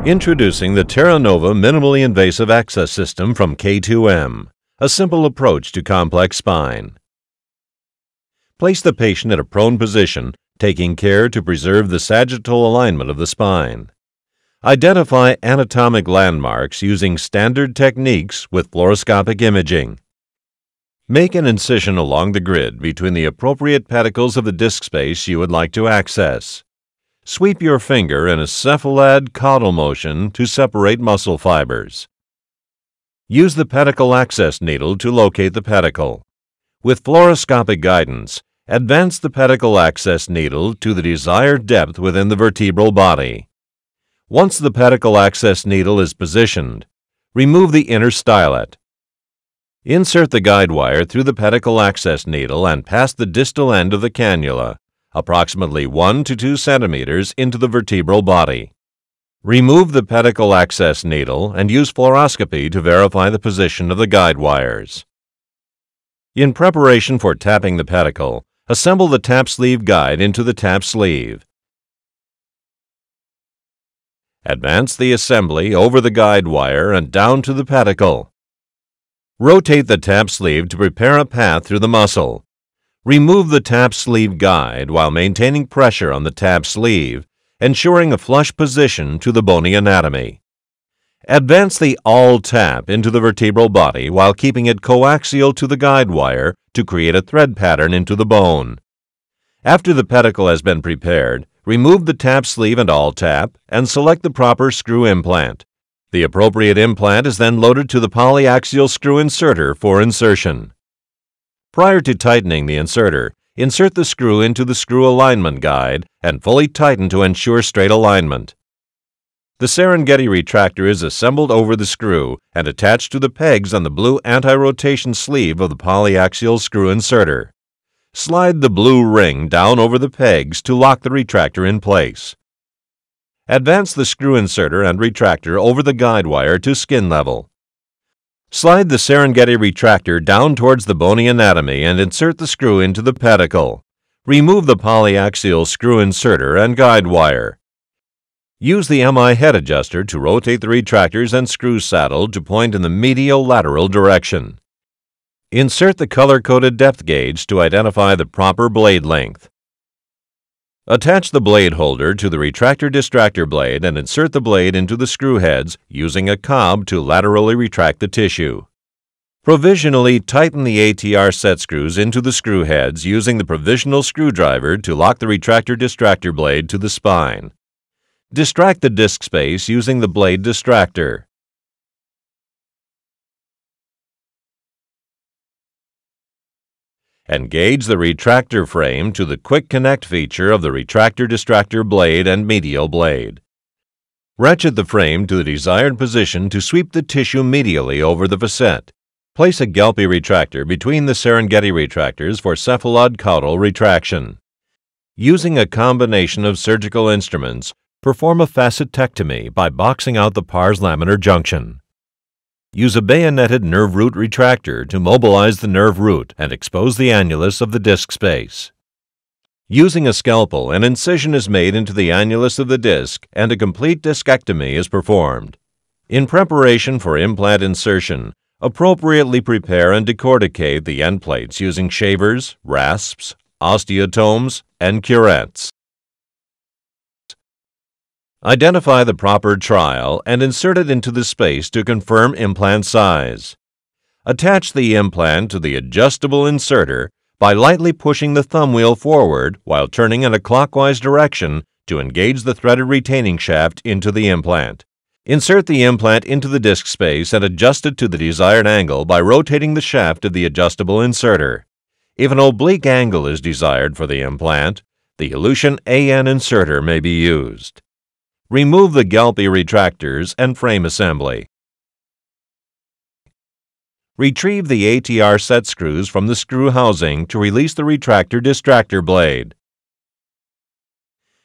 Introducing the TerraNova minimally invasive access system from K2M, a simple approach to complex spine. Place the patient in a prone position, taking care to preserve the sagittal alignment of the spine. Identify anatomic landmarks using standard techniques with fluoroscopic imaging. Make an incision along the grid between the appropriate pedicles of the disc space you would like to access. Sweep your finger in a cephalad caudal motion to separate muscle fibers. Use the pedicle access needle to locate the pedicle. With fluoroscopic guidance, advance the pedicle access needle to the desired depth within the vertebral body. Once the pedicle access needle is positioned, remove the inner stylet. Insert the guide wire through the pedicle access needle and pass the distal end of the cannula, approximately 1 to 2 centimeters into the vertebral body. Remove the pedicle access needle and use fluoroscopy to verify the position of the guide wires. In preparation for tapping the pedicle, assemble the tap sleeve guide into the tap sleeve. Advance the assembly over the guide wire and down to the pedicle. Rotate the tap sleeve to prepare a path through the muscle. Remove the tap sleeve guide while maintaining pressure on the tap sleeve, ensuring a flush position to the bony anatomy. Advance the awl tap into the vertebral body while keeping it coaxial to the guide wire to create a thread pattern into the bone. After the pedicle has been prepared, remove the tap sleeve and awl tap and select the proper screw implant. The appropriate implant is then loaded to the polyaxial screw inserter for insertion. Prior to tightening the inserter, insert the screw into the screw alignment guide and fully tighten to ensure straight alignment. The serengeti retractor is assembled over the screw and attached to the pegs on the blue anti-rotation sleeve of the polyaxial screw inserter. Slide the blue ring down over the pegs to lock the retractor in place. Advance the screw inserter and retractor over the guide wire to skin level. Slide the serengeti retractor down towards the bony anatomy and insert the screw into the pedicle. Remove the polyaxial screw inserter and guide wire. Use the MI head adjuster to rotate the retractors and screw saddle to point in the medial-lateral direction. Insert the color-coded depth gauge to identify the proper blade length. Attach the blade holder to the retractor-distractor blade and insert the blade into the screw heads using a cob to laterally retract the tissue. Provisionally tighten the ATR set screws into the screw heads using the provisional screwdriver to lock the retractor-distractor blade to the spine. Distract the disc space using the blade distractor. Engage the retractor frame to the Quick Connect feature of the retractor-distractor blade and medial blade. Ratchet the frame to the desired position to sweep the tissue medially over the facet. Place a Gelpi retractor between the serengeti retractors for cephalad caudal retraction. Using a combination of surgical instruments, perform a facetectomy by boxing out the pars laminar junction. Use a bayoneted nerve root retractor to mobilize the nerve root and expose the annulus of the disc space. Using a scalpel, an incision is made into the annulus of the disc and a complete discectomy is performed. In preparation for implant insertion, appropriately prepare and decorticate the end plates using shavers, rasps, osteotomes, and curettes. Identify the proper trial and insert it into the space to confirm implant size. Attach the implant to the adjustable inserter by lightly pushing the thumb wheel forward while turning in a clockwise direction to engage the threaded retaining shaft into the implant. Insert the implant into the disc space and adjust it to the desired angle by rotating the shaft of the adjustable inserter. If an oblique angle is desired for the implant, the Elution AN inserter may be used. Remove the Gelpi retractors and frame assembly. Retrieve the ATR set screws from the screw housing to release the retractor-distractor blade.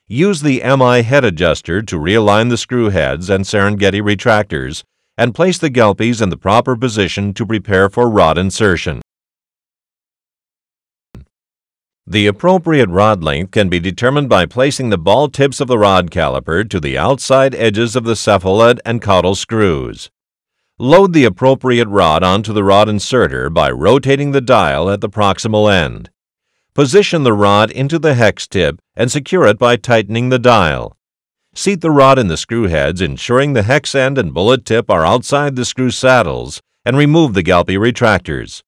Use the MI head adjuster to realign the screw heads and serengeti retractors and place the Gelpis in the proper position to prepare for rod insertion. The appropriate rod length can be determined by placing the ball tips of the rod caliper to the outside edges of the cephalad and caudal screws. Load the appropriate rod onto the rod inserter by rotating the dial at the proximal end. Position the rod into the hex tip and secure it by tightening the dial. Seat the rod in the screw heads, ensuring the hex end and bullet tip are outside the screw saddles, and remove the Galpy retractors.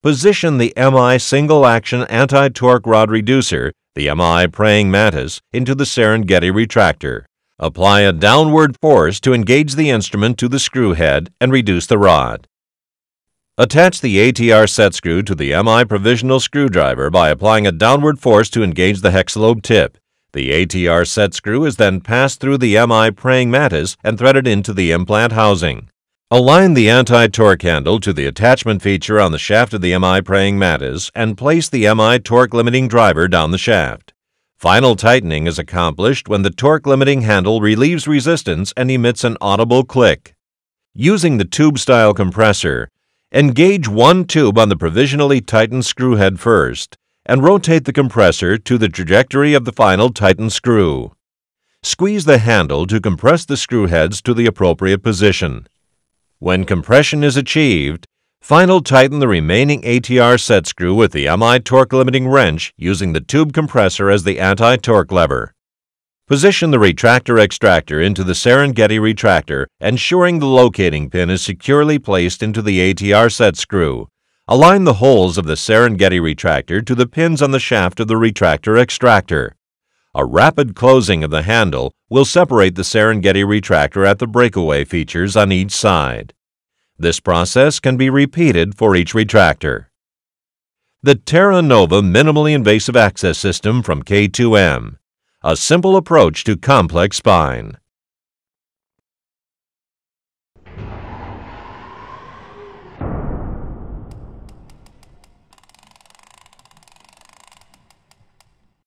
Position the MI single-action anti-torque rod reducer, the MI praying mantis, into the serengeti retractor. Apply a downward force to engage the instrument to the screw head and reduce the rod. Attach the ATR set screw to the MI provisional screwdriver by applying a downward force to engage the hex lobe tip. The ATR set screw is then passed through the MI praying mantis and threaded into the implant housing. Align the anti-torque handle to the attachment feature on the shaft of the MI praying mantis and place the MI torque limiting driver down the shaft. Final tightening is accomplished when the torque limiting handle relieves resistance and emits an audible click. Using the tube-style compressor, engage one tube on the provisionally tightened screw head first and rotate the compressor to the trajectory of the final tightened screw. Squeeze the handle to compress the screw heads to the appropriate position. When compression is achieved, final tighten the remaining ATR set screw with the MI torque limiting wrench using the tube compressor as the anti-torque lever. Position the retractor extractor into the serengeti retractor, ensuring the locating pin is securely placed into the ATR set screw. Align the holes of the serengeti retractor to the pins on the shaft of the retractor extractor. A rapid closing of the handle will separate the serengeti retractor at the breakaway features on each side. This process can be repeated for each retractor. The TerraNova Minimally Invasive Access System from K2M. A simple approach to complex spine.